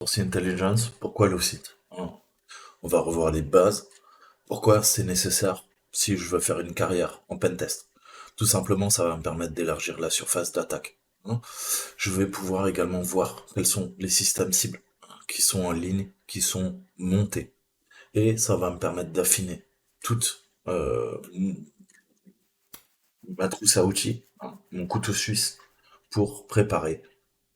Source Intelligence, pourquoi le site? On va revoir les bases. Pourquoi c'est nécessaire si je veux faire une carrière en pentest? Tout simplement, ça va me permettre d'élargir la surface d'attaque. hein. Je vais pouvoir également voir quels sont les systèmes cibles qui sont en ligne, qui sont montés. Et ça va me permettre d'affiner toute ma trousse à outils, mon couteau suisse, pour préparer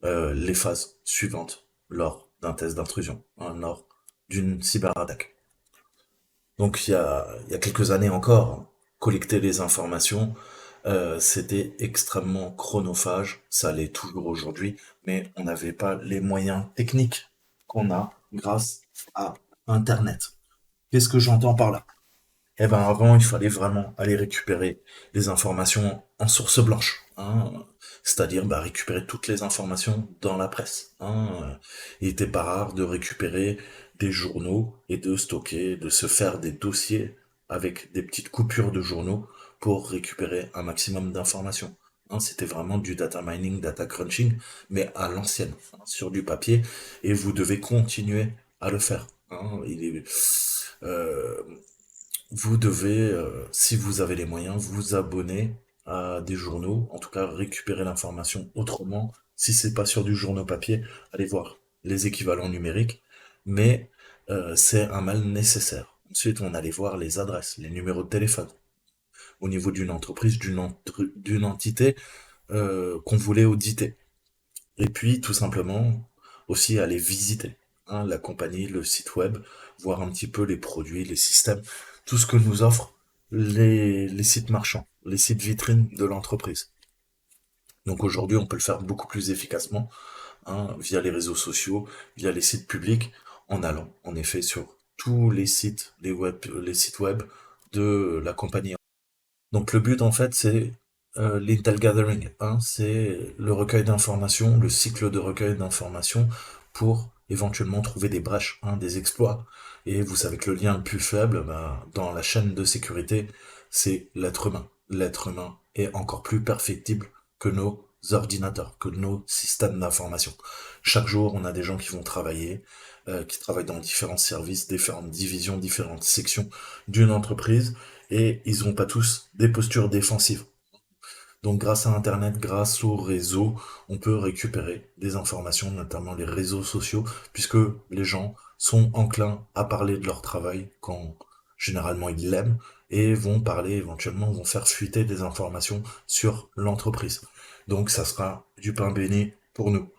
les phases suivantes lors d'un test d'intrusion, lors d'une cyberattaque. Donc il y a quelques années encore, collecter les informations, c'était extrêmement chronophage, ça l'est toujours aujourd'hui, mais on n'avait pas les moyens techniques qu'on a grâce à Internet. Qu'est-ce que j'entends par là? Eh ben avant, il fallait vraiment aller récupérer les informations en source blanche, c'est-à-dire récupérer toutes les informations dans la presse. Il n'était pas rare de récupérer des journaux et de stocker, de se faire des dossiers avec des petites coupures de journaux pour récupérer un maximum d'informations. C'était vraiment du data mining, data crunching, mais à l'ancienne, sur du papier, et vous devez continuer à le faire. Euh, Vous devez, si vous avez les moyens, vous abonner à des journaux, en tout cas récupérer l'information autrement. Si c'est pas sur du journaux papier, allez voir les équivalents numériques, mais c'est un mal nécessaire. Ensuite, on allait voir les adresses, les numéros de téléphone au niveau d'une entreprise, d'une entité qu'on voulait auditer. Et puis, tout simplement, aussi aller visiter la compagnie, le site web, voir un petit peu les produits, les systèmes, tout ce que nous offrent les sites marchands, les sites vitrines de l'entreprise. Donc aujourd'hui, on peut le faire beaucoup plus efficacement via les réseaux sociaux, via les sites publics, en allant en effet sur tous les sites web de la compagnie. Donc le but en fait c'est l'intel gathering, c'est le recueil d'informations, le cycle de recueil d'informations pour éventuellement trouver des brèches, des exploits. Et vous savez que le lien le plus faible dans la chaîne de sécurité, c'est l'être humain. L'être humain est encore plus perfectible que nos ordinateurs, que nos systèmes d'information. Chaque jour, on a des gens qui travaillent dans différents services, différentes divisions, différentes sections d'une entreprise, et ils n'ont pas tous des postures défensives. Donc grâce à Internet, grâce aux réseaux, on peut récupérer des informations, notamment les réseaux sociaux, puisque les gens sont enclins à parler de leur travail quand généralement ils l'aiment, et vont parler éventuellement, vont faire fuiter des informations sur l'entreprise. Donc ça sera du pain béni pour nous.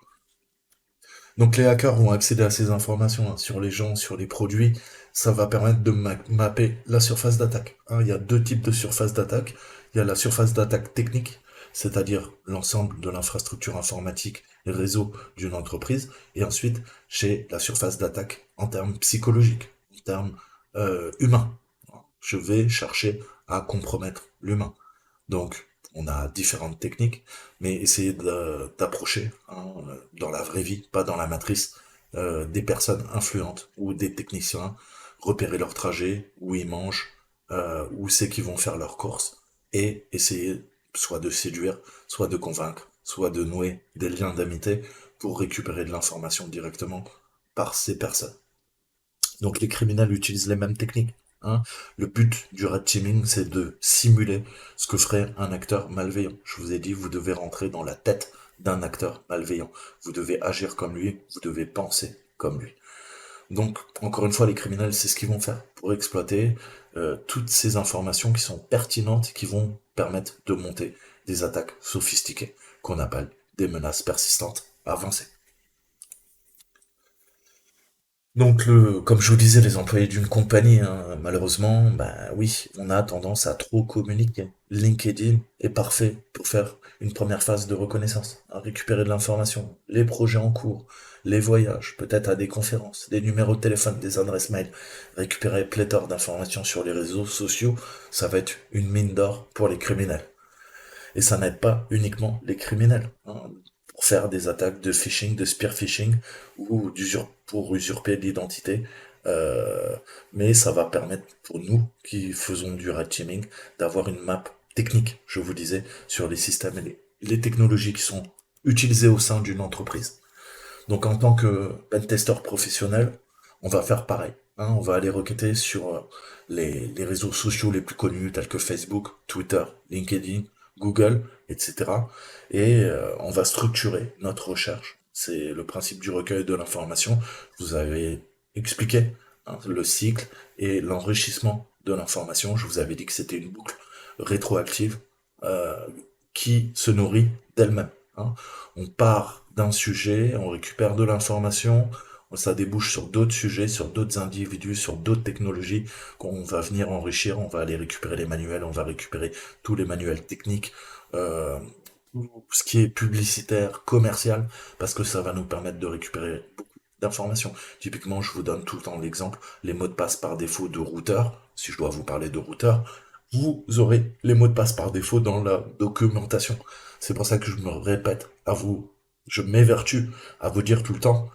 Donc les hackers vont accéder à ces informations sur les gens, sur les produits. Ça va permettre de mapper la surface d'attaque. Il y a deux types de surface d'attaque. Il y a la surface d'attaque technique, c'est-à-dire l'ensemble de l'infrastructure informatique et réseau d'une entreprise. Et ensuite, j'ai la surface d'attaque en termes psychologiques, en termes humains. Je vais chercher à compromettre l'humain. Donc, on a différentes techniques, mais essayer d'approcher dans la vraie vie, pas dans la matrice, des personnes influentes ou des techniciens, repérer leur trajet, où ils mangent, où c'est qu'ils vont faire leurs courses, et essayer soit de séduire, soit de convaincre, soit de nouer des liens d'amitié pour récupérer de l'information directement par ces personnes. Donc les criminels utilisent les mêmes techniques. Le but du red teaming, c'est de simuler ce que ferait un acteur malveillant. Je vous ai dit, vous devez rentrer dans la tête d'un acteur malveillant. Vous devez agir comme lui, vous devez penser comme lui. Donc, encore une fois, les criminels, c'est ce qu'ils vont faire pour exploiter toutes ces informations qui sont pertinentes et qui vont permettre de monter des attaques sophistiquées, qu'on appelle des menaces persistantes avancées. Donc, comme je vous disais, les employés d'une compagnie, malheureusement, oui, on a tendance à trop communiquer. LinkedIn est parfait pour faire une première phase de reconnaissance, à récupérer de l'information, les projets en cours, les voyages, peut-être à des conférences, des numéros de téléphone, des adresses mail, récupérer pléthore d'informations sur les réseaux sociaux, ça va être une mine d'or pour les criminels. Et ça n'aide pas uniquement les criminels pour faire des attaques de phishing, de spear phishing ou pour usurper l'identité. Euh, mais ça va permettre pour nous qui faisons du red teaming d'avoir une map technique, je vous disais, sur les systèmes et les technologies qui sont utilisées au sein d'une entreprise. Donc en tant que pentester professionnel, on va faire pareil. Hein. On va aller requêter sur les réseaux sociaux les plus connus tels que Facebook, Twitter, LinkedIn, Google, etc. Et on va structurer notre recherche. C'est le principe du recueil de l'information. Je vous avais expliqué le cycle et l'enrichissement de l'information. Je vous avais dit que c'était une boucle rétroactive euh, qui se nourrit d'elle-même. Hein. On part d'un sujet, on récupère de l'information, ça débouche sur d'autres sujets, sur d'autres individus, sur d'autres technologies qu'on va venir enrichir. On va aller récupérer les manuels, on va récupérer tous les manuels techniques, euh, ce qui est publicitaire, commercial, parce que ça va nous permettre de récupérer beaucoup d'informations. Typiquement, je vous donne tout le temps l'exemple, les mots de passe par défaut de routeur, si je dois vous parler de routeur, vous aurez les mots de passe par défaut dans la documentation. C'est pour ça que je me répète à vous, je m'évertue à vous dire tout le temps,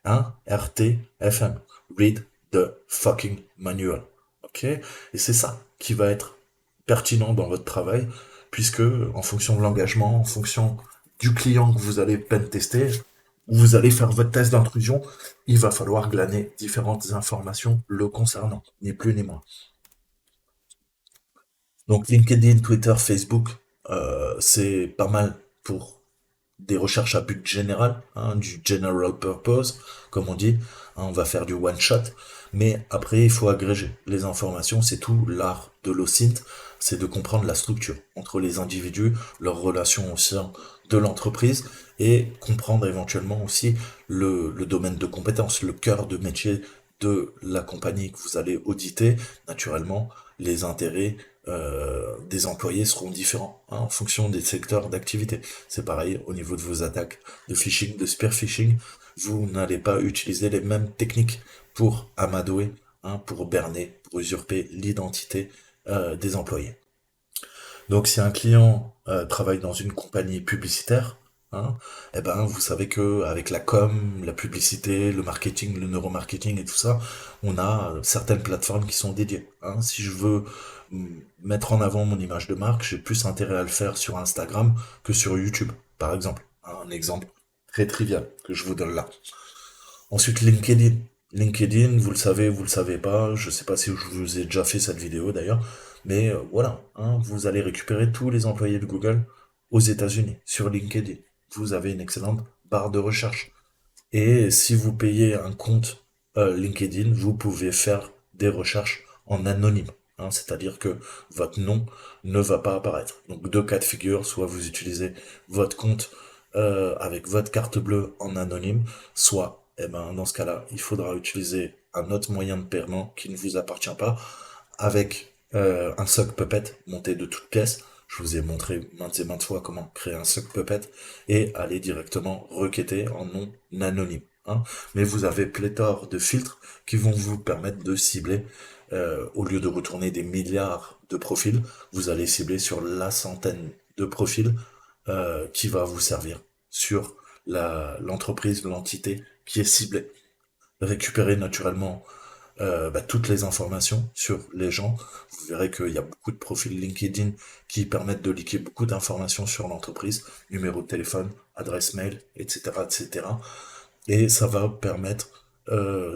hein, RTFM, read the fucking manual. Ok? Et c'est ça qui va être pertinent dans votre travail, puisque en fonction de l'engagement, en fonction du client que vous allez pen tester, vous allez faire votre test d'intrusion, il va falloir glaner différentes informations le concernant, ni plus ni moins. Donc LinkedIn, Twitter, Facebook, c'est pas mal pour des recherches à but général, hein, du general purpose, comme on dit. Hein, on va faire du one shot, mais après il faut agréger les informations. C'est tout l'art de l'OSINT, c'est de comprendre la structure entre les individus, leurs relations au sein de l'entreprise et comprendre éventuellement aussi le domaine de compétences, le cœur de métier de la compagnie que vous allez auditer. Naturellement, les intérêts des employés seront différents hein, en fonction des secteurs d'activité. C'est pareil au niveau de vos attaques de phishing, de spear phishing. Vous n'allez pas utiliser les mêmes techniques pour amadouer, hein, pour berner, pour usurper l'identité des employés. Donc si un client travaille dans une compagnie publicitaire, hein, eh ben vous savez que avec la com, la publicité, le marketing, le neuromarketing et tout ça, on a certaines plateformes qui sont dédiées. Hein. Si je veux mettre en avant mon image de marque, j'ai plus intérêt à le faire sur Instagram que sur YouTube, par exemple. Un exemple très trivial que je vous donne là. Ensuite, LinkedIn. LinkedIn, vous le savez pas, je sais pas si je vous ai déjà fait cette vidéo d'ailleurs, mais voilà, hein, vous allez récupérer tous les employés de Google aux États-Unis sur LinkedIn. Vous avez une excellente barre de recherche. Et si vous payez un compte LinkedIn, vous pouvez faire des recherches en anonyme. Hein, c'est-à-dire que votre nom ne va pas apparaître. Donc deux cas de figure, soit vous utilisez votre compte avec votre carte bleue en anonyme, soit, eh ben, dans ce cas-là, il faudra utiliser un autre moyen de paiement qui ne vous appartient pas, avec un sock puppet monté de toutes pièces. Je vous ai montré maintes et maintes fois comment créer un sock puppet et aller directement requêter en nom anonyme. Hein. Mais vous avez pléthore de filtres qui vont vous permettre de cibler, au lieu de retourner des milliards de profils, vous allez cibler sur la centaine de profils qui va vous servir sur l'entreprise, l'entité qui est ciblée. Récupérer naturellement toutes les informations sur les gens. Vous verrez qu'il y a beaucoup de profils LinkedIn qui permettent de liquer beaucoup d'informations sur l'entreprise, numéro de téléphone, adresse mail, etc., etc. Et ça va permettre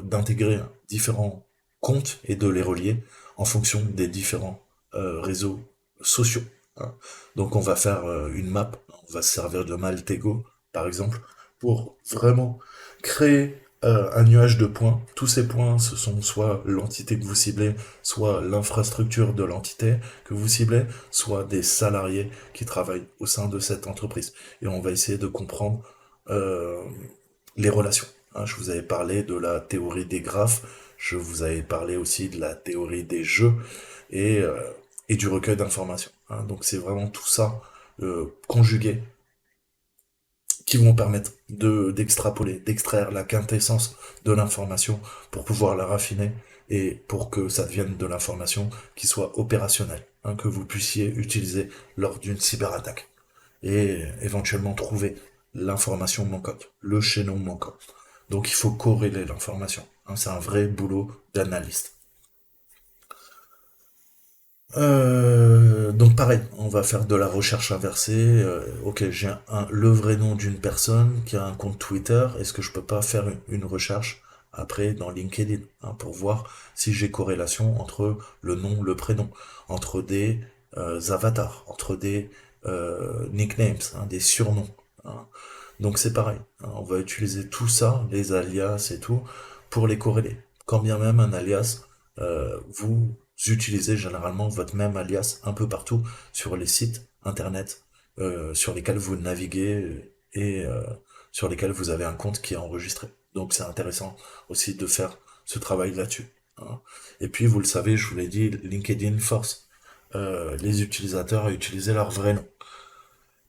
d'intégrer différents comptes et de les relier en fonction des différents réseaux sociaux. Hein. Donc on va faire une map, on va se servir de Maltego, par exemple, pour vraiment créer un nuage de points. Tous ces points, ce sont soit l'entité que vous ciblez, soit l'infrastructure de l'entité que vous ciblez, soit des salariés qui travaillent au sein de cette entreprise. Et on va essayer de comprendre euh, les relations. Hein. Je vous avais parlé de la théorie des graphes, je vous avais parlé aussi de la théorie des jeux et, euh, et du recueil d'informations. Hein. Donc c'est vraiment tout ça conjugué qui vont permettre d'extrapoler, d'extraire la quintessence de l'information pour pouvoir la raffiner et pour que ça devienne de l'information qui soit opérationnelle, hein, que vous puissiez utiliser lors d'une cyberattaque et éventuellement trouver l'information manquante, le chaînon manquant. Donc il faut corréler l'information. Hein, c'est un vrai boulot d'analyste. Donc pareil, on va faire de la recherche inversée. Ok, j'ai le vrai nom d'une personne qui a un compte Twitter. Est-ce que je peux pas faire une recherche après dans LinkedIn, hein, pour voir si j'ai corrélation entre le nom, le prénom, entre des avatars, entre des nicknames, hein, des surnoms, hein. Donc c'est pareil, hein, on va utiliser tout ça, les alias et tout, pour les corréler. Quand bien même un alias, vous utilisez généralement votre même alias un peu partout sur les sites internet sur lesquels vous naviguez et sur lesquels vous avez un compte qui est enregistré. Donc c'est intéressant aussi de faire ce travail là-dessus, hein. Et puis vous le savez, je vous l'ai dit, LinkedIn force les utilisateurs à utiliser leur vrai nom.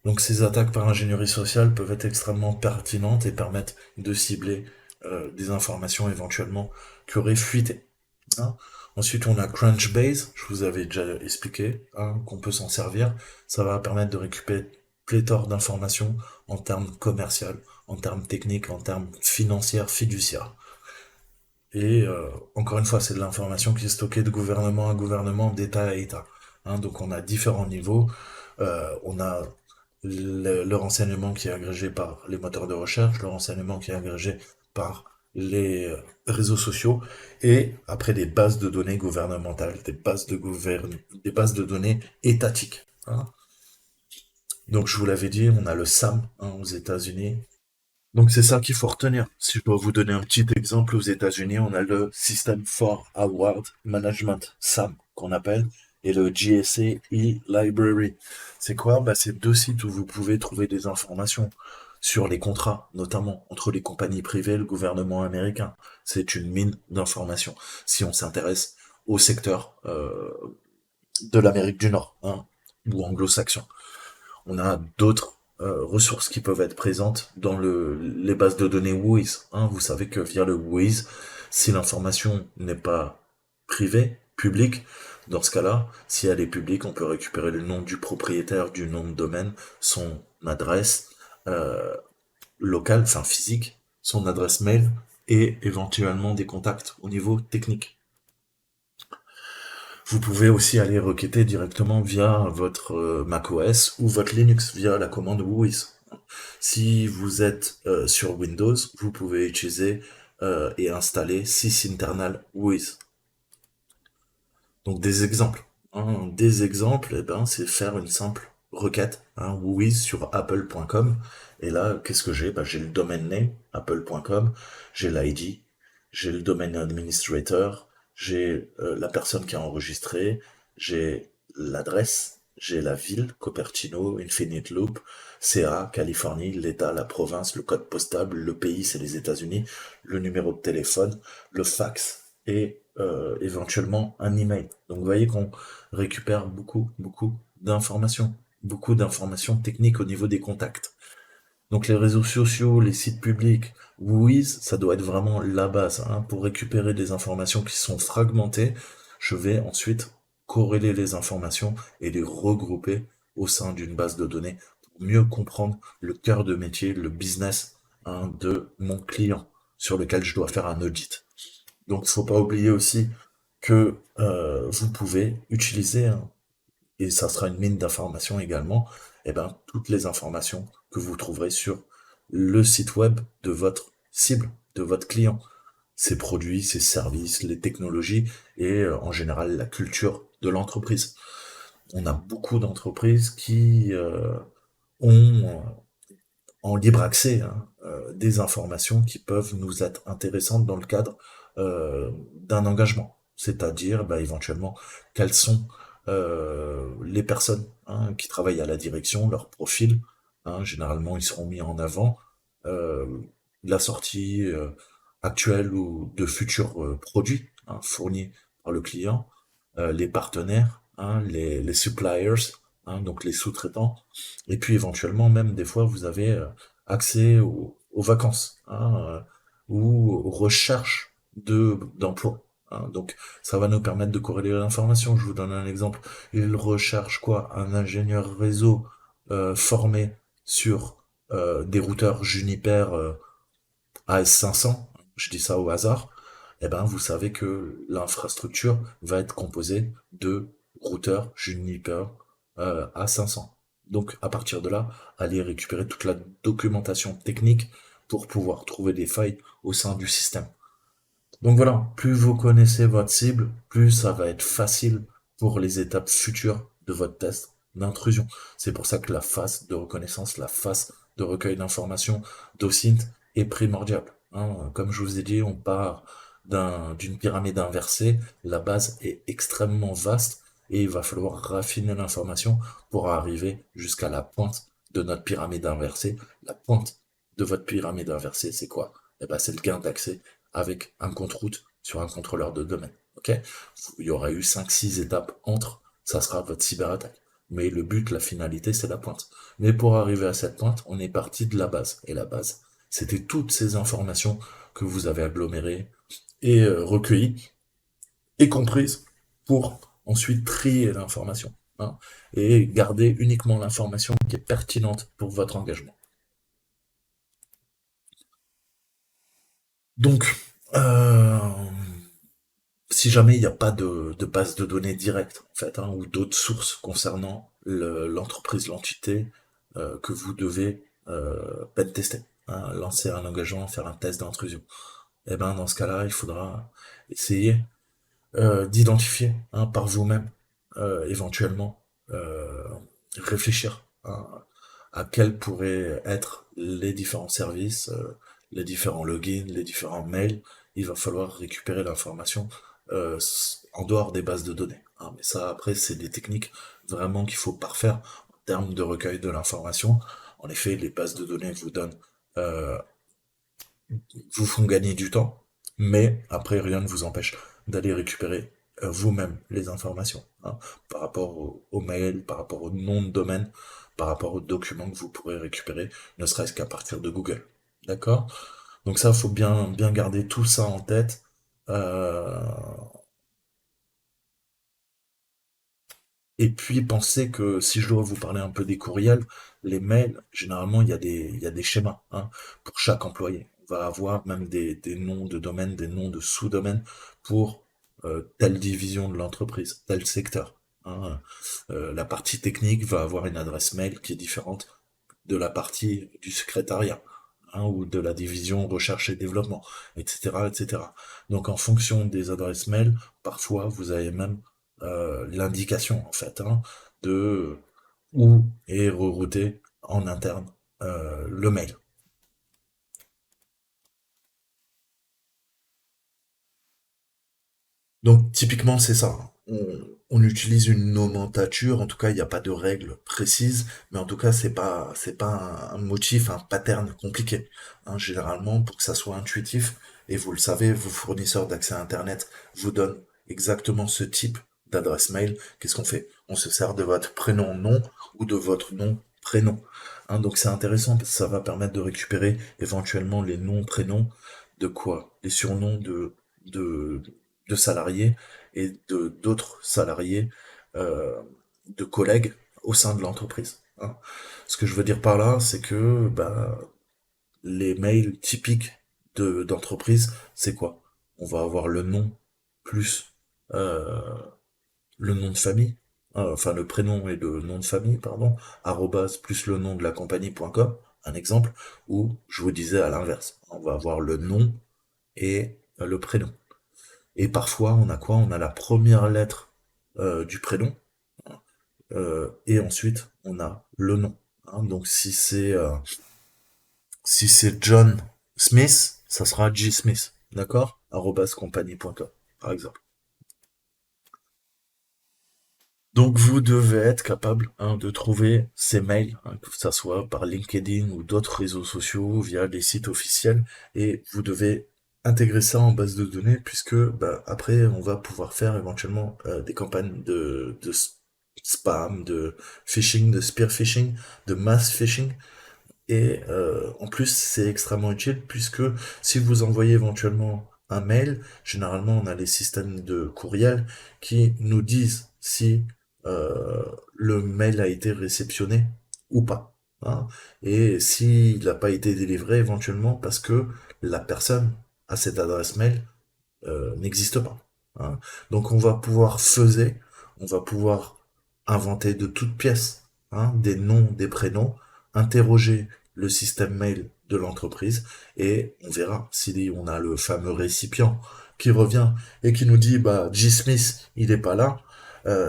Donc ces attaques par ingénierie sociale peuvent être extrêmement pertinentes et permettent de cibler des informations éventuellement qui auraient fuité, hein. Ensuite, on a Crunchbase, je vous avais déjà expliqué, hein, qu'on peut s'en servir. Ça va permettre de récupérer pléthore d'informations en termes commerciaux, en termes techniques, en termes financiers, fiduciaires. Et encore une fois, c'est de l'information qui est stockée de gouvernement à gouvernement, d'État à État, hein. Donc on a différents niveaux. On a le renseignement qui est agrégé par les moteurs de recherche, le renseignement qui est agrégé par les réseaux sociaux, et après des bases de données gouvernementales, des bases de données étatiques, hein. Donc je vous l'avais dit, on a le SAM, hein, aux États-Unis. Donc c'est ça qu'il faut retenir. Si je dois vous donner un petit exemple, aux États-Unis, on a le System for Award Management, SAM, qu'on appelle, et le GSA e-Library. C'est quoi? Bah, c'est deux sites où vous pouvez trouver des informations sur les contrats, notamment entre les compagnies privées et le gouvernement américain. C'est une mine d'informations si on s'intéresse au secteur de l'Amérique du Nord, hein, ou anglo-saxon. On a d'autres ressources qui peuvent être présentes dans les bases de données WHOIS, hein. Vous savez que via le WHOIS, si l'information n'est pas privée, publique, dans ce cas-là, si elle est publique, on peut récupérer le nom du propriétaire du nom de domaine, son adresse euh, locale, enfin physique, son adresse mail et éventuellement des contacts au niveau technique. Vous pouvez aussi aller requêter directement via votre macOS ou votre Linux via la commande WHOIS. Si vous êtes sur Windows, vous pouvez utiliser et installer sysinternal WHOIS. Donc des exemples, hein. Des exemples, eh ben, c'est faire une simple requête, hein, WHOIS sur apple.com. Et là, qu'est-ce que j'ai? Ben, j'ai le domain name, apple.com, j'ai l'ID, j'ai le domaine administrator, j'ai la personne qui a enregistré, j'ai l'adresse, j'ai la ville, Cupertino, Infinite Loop, CA, Californie, l'État, la province, le code postal, le pays, c'est les États-Unis, le numéro de téléphone, le fax et éventuellement un email. Donc vous voyez qu'on récupère beaucoup d'informations techniques au niveau des contacts. Donc les réseaux sociaux, les sites publics, Wiz, ça doit être vraiment la base, hein. Pour récupérer des informations qui sont fragmentées, je vais ensuite corréler les informations et les regrouper au sein d'une base de données pour mieux comprendre le cœur de métier, le business, hein, de mon client sur lequel je dois faire un audit. Donc il ne faut pas oublier aussi que vous pouvez utiliser, hein, et ça sera une mine d'informations également, eh ben, toutes les informations que vous trouverez sur le site web de votre cible, de votre client, ses produits, ses services, les technologies et en général la culture de l'entreprise. On a beaucoup d'entreprises qui ont en libre accès, hein, des informations qui peuvent nous être intéressantes dans le cadre d'un engagement. C'est-à-dire, bah, éventuellement, quelles sont les personnes, hein, qui travaillent à la direction, leur profil, hein. Généralement, ils seront mis en avant. euh, la sortie actuelle ou de futurs produits, hein, fournis par le client, les partenaires, hein, les suppliers, hein, donc les sous-traitants, et puis éventuellement même des fois vous avez accès aux vacances, hein, ou aux recherches d'emploi, hein. Donc ça va nous permettre de corréler l'information. Je vous donne un exemple. Il recherche quoi? Un ingénieur réseau formé sur des routeurs Juniper AS500, je dis ça au hasard. Eh ben, vous savez que l'infrastructure va être composée de routeur Juniper A500. Donc à partir de là, allez récupérer toute la documentation technique pour pouvoir trouver des failles au sein du système. Donc voilà, plus vous connaissez votre cible, plus ça va être facile pour les étapes futures de votre test d'intrusion. C'est pour ça que la phase de reconnaissance, la phase de recueil d'informations d'OSINT est primordiale. Hein. Comme je vous ai dit, on part d'une pyramide inversée, la base est extrêmement vaste et il va falloir raffiner l'information pour arriver jusqu'à la pointe de notre pyramide inversée. La pointe de votre pyramide inversée, c'est quoi? Eh ben, c'est le gain d'accès avec un compte-route sur un contrôleur de domaine. Ok, il y aura eu 5, 6 étapes entre, ça sera votre cyberattaque. Mais le but, la finalité, c'est la pointe. Mais pour arriver à cette pointe, on est parti de la base. Et la base, c'était toutes ces informations que vous avez agglomérées et recueillies et comprises pour ensuite trier l'information. Hein, et garder uniquement l'information qui est pertinente pour votre engagement. Donc, euh, si jamais il n'y a pas de base de données directe, en fait, hein, ou d'autres sources concernant l'entreprise, l'entité que vous devez pen tester, hein, lancer un engagement, faire un test d'intrusion, et ben dans ce cas-là, il faudra essayer d'identifier hein, par vous-même, éventuellement, réfléchir hein, à quels pourraient être les différents services, les différents logins, les différents mails. Il va falloir récupérer l'information en dehors des bases de données. Hein. Mais ça, après, c'est des techniques vraiment qu'il faut parfaire en termes de recueil de l'information. En effet, les bases de données euh, vous font gagner du temps, mais après, rien ne vous empêche d'aller récupérer vous-même les informations hein, par rapport au mail, par rapport au nom de domaine, par rapport aux documents que vous pourrez récupérer, ne serait-ce qu'à partir de Google. D'accord? Donc ça, faut bien garder tout ça en tête. Euh, Et puis pensez que si je dois vous parler un peu des courriels, les mails, généralement il y a des schémas hein, pour chaque employé. On va avoir même des noms de domaines, des noms de sous-domaines pour telle division de l'entreprise, tel secteur. Hein. La partie technique va avoir une adresse mail qui est différente de la partie du secrétariat hein, ou de la division recherche et développement, etc., etc. Donc en fonction des adresses mail, parfois vous avez même l'indication en fait hein, de où est rerouté en interne le mail. Donc typiquement c'est ça. On utilise une nomenclature, en tout cas il n'y a pas de règle précise, mais en tout cas c'est pas un motif, un pattern compliqué. Hein, généralement pour que ça soit intuitif, et vous le savez, vos fournisseurs d'accès à Internet vous donnent exactement ce type d'adresse mail. Qu'est-ce qu'on fait? On se sert de votre prénom nom ou de votre nom prénom. Hein, donc c'est intéressant parce que ça va permettre de récupérer éventuellement les noms prénoms de quoi? Les surnoms de de salariés et de d'autres salariés, euh, de collègues au sein de l'entreprise. Hein. Ce que je veux dire par là, c'est que bah, les mails typiques d'entreprise, c'est quoi? On va avoir le nom plus euh, le nom de famille, enfin le prénom et le nom de famille, pardon, arrobase plus le nom de la compagnie.com, un exemple, ou je vous disais à l'inverse, on va avoir le nom et le prénom. Et parfois, on a quoi? On a la première lettre du prénom, et ensuite, on a le nom. Hein. Donc, si c'est John Smith, ça sera J. Smith. D'accord? Arrobas compagnie.com, par exemple. Donc, vous devez être capable hein, de trouver ces mails, hein, que ça soit par LinkedIn ou d'autres réseaux sociaux, via des sites officiels, et vous devez intégrer ça en base de données, puisque bah, après, on va pouvoir faire éventuellement des campagnes de spam, de phishing, de spear phishing, de mass phishing, et en plus, c'est extrêmement utile puisque si vous envoyez éventuellement un mail, généralement on a les systèmes de courriel qui nous disent si le mail a été réceptionné ou pas. Hein, et s'il n'a pas été délivré éventuellement parce que la personne à cette adresse mail n'existe pas. Hein. Donc on va pouvoir faiser on va pouvoir inventer de toutes pièces, hein, des noms, des prénoms, interroger le système mail de l'entreprise et on verra si on a le fameux récipient qui revient et qui nous dit bah G. Smith, il est pas là.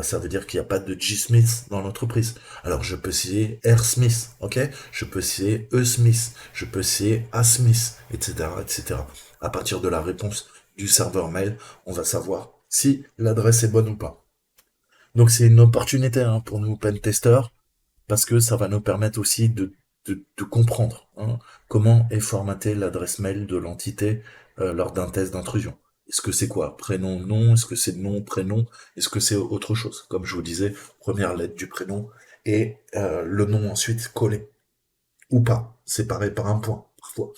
Ça veut dire qu'il n'y a pas de G. Smith dans l'entreprise. Alors je peux essayer R. Smith, ok? Je peux essayer E. Smith, je peux essayer A. Smith, etc., etc. À partir de la réponse du serveur mail, on va savoir si l'adresse est bonne ou pas. Donc c'est une opportunité hein, pour nous pentesters parce que ça va nous permettre aussi de comprendre hein, comment est formatée l'adresse mail de l'entité lors d'un test d'intrusion. Est-ce que c'est quoi? Prénom, nom? Est-ce que c'est nom, prénom? Est-ce que c'est autre chose? Comme je vous disais, première lettre du prénom et le nom ensuite collé. Ou pas, séparé par un point, parfois.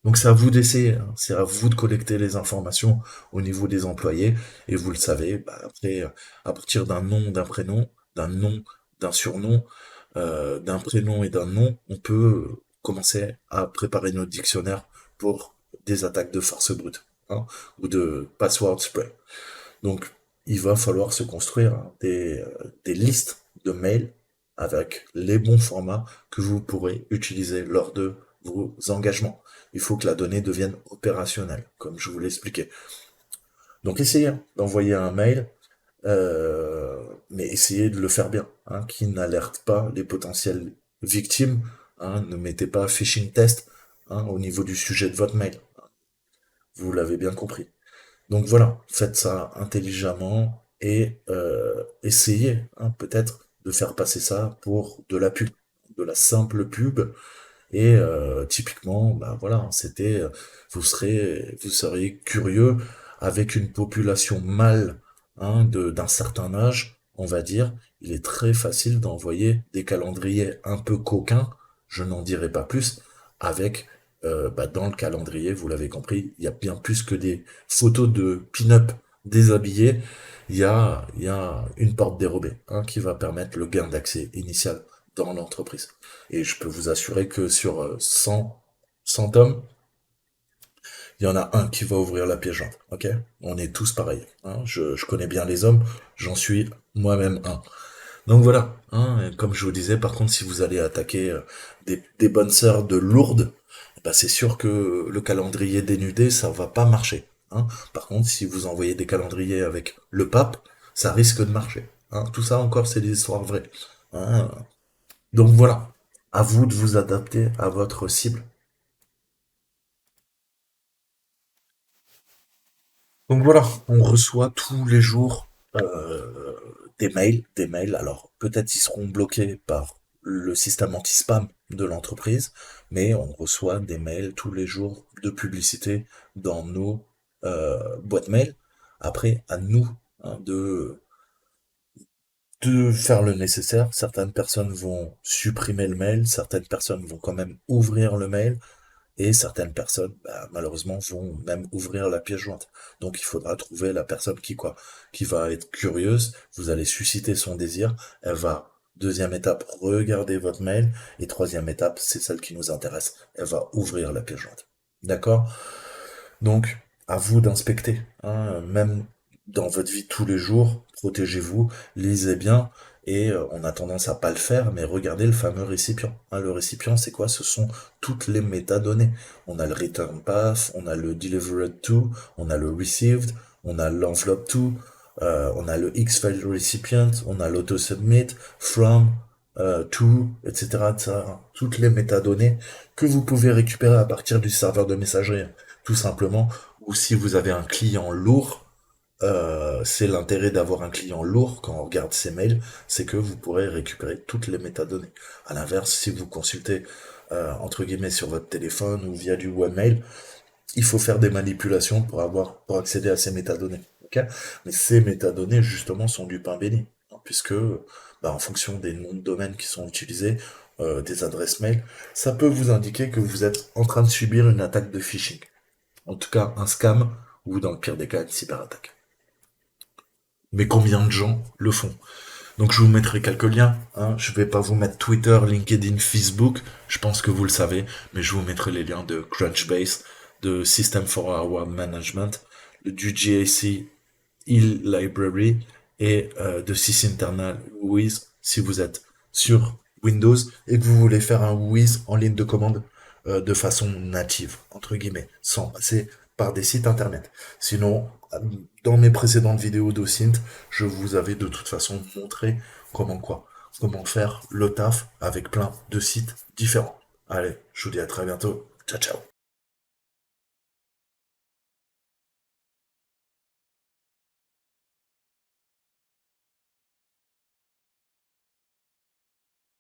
Donc c'est à vous d'essayer, hein. C'est à vous de collecter les informations au niveau des employés, et vous le savez, bah, après, à partir d'un nom, d'un prénom, d'un nom, d'un surnom, d'un prénom et d'un nom, on peut commencer à préparer notre dictionnaire pour des attaques de force brute, hein, ou de password spray. Donc il va falloir se construire hein, des listes de mails avec les bons formats que vous pourrez utiliser lors de vos engagements. Il faut que la donnée devienne opérationnelle, comme je vous l'expliquais. Donc essayez d'envoyer un mail, mais essayez de le faire bien, hein, qui n'alerte pas les potentielles victimes. Hein, ne mettez pas phishing test hein, au niveau du sujet de votre mail. Vous l'avez bien compris. Donc voilà, faites ça intelligemment et essayez hein, peut-être de faire passer ça pour de la pub, de la simple pub, et typiquement, bah voilà, vous seriez curieux avec une population mâle hein, d'un certain âge, on va dire. Il est très facile d'envoyer des calendriers un peu coquins, je n'en dirai pas plus, avec bah, dans le calendrier, vous l'avez compris, il y a bien plus que des photos de pin-up déshabillés. Il y a une porte dérobée hein, qui va permettre le gain d'accès initial dans l'entreprise. Et je peux vous assurer que sur 100 hommes, il y en a un qui va ouvrir la pièce jointe. Ok? On est tous pareils. Hein. Je connais bien les hommes, j'en suis moi-même un. Donc voilà. Hein, et comme je vous disais, par contre, si vous allez attaquer des bonnes sœurs de Lourdes, bah c'est sûr que le calendrier dénudé, ça va pas marcher. Hein. Par contre, si vous envoyez des calendriers avec le pape, ça risque de marcher. Hein. Tout ça encore, c'est des histoires vraies. Hein. Donc voilà, à vous de vous adapter à votre cible. Donc voilà, on reçoit tous les jours des mails. Alors peut-être ils seront bloqués par le système anti-spam de l'entreprise, mais on reçoit des mails tous les jours de publicité dans nos boîtes mail. Après, à nous hein, de faire le nécessaire. Certaines personnes vont supprimer le mail, certaines personnes vont quand même ouvrir le mail. Et certaines personnes, bah, malheureusement, vont même ouvrir la pièce jointe. Donc il faudra trouver la personne qui va être curieuse, vous allez susciter son désir, elle va, deuxième étape, regarder votre mail, et troisième étape, c'est celle qui nous intéresse, elle va ouvrir la pièce jointe. D'accord? Donc, à vous d'inspecter, hein, même dans votre vie de tous les jours, protégez-vous, lisez bien, et on a tendance à pas le faire, mais regardez le fameux récipient. Hein, le récipient, c'est quoi? Ce sont toutes les métadonnées. On a le return path, on a le delivered to, on a le received, on a l'envelope to, on a le X-file recipient, on a l'auto-submit, from, to, etc., etc. Toutes les métadonnées que vous pouvez récupérer à partir du serveur de messagerie tout simplement, ou si vous avez un client lourd, c'est l'intérêt d'avoir un client lourd quand on regarde ses mails, c'est que vous pourrez récupérer toutes les métadonnées. À l'inverse, si vous consultez entre guillemets sur votre téléphone ou via du webmail, il faut faire des manipulations pour accéder à ces métadonnées. Ok? Mais ces métadonnées justement sont du pain béni, hein, puisque bah, en fonction des noms de domaines qui sont utilisés, des adresses mail, ça peut vous indiquer que vous êtes en train de subir une attaque de phishing. En tout cas, un scam, ou dans le pire des cas, une cyberattaque. Mais combien de gens le font? Donc je vous mettrai quelques liens. Hein. Je vais pas vous mettre Twitter, LinkedIn, Facebook. Je pense que vous le savez, mais je vous mettrai les liens de Crunchbase, de System for Our Management, du GAC e-Library et de sys internal WHOIS si vous êtes sur Windows et que vous voulez faire un WHOIS en ligne de commande de façon native, entre guillemets, sans passer par des sites internet. Sinon, dans mes précédentes vidéos d'OSINT, je vous avais de toute façon montré comment quoi, comment faire le taf avec plein de sites différents. Allez, je vous dis à très bientôt. Ciao, ciao.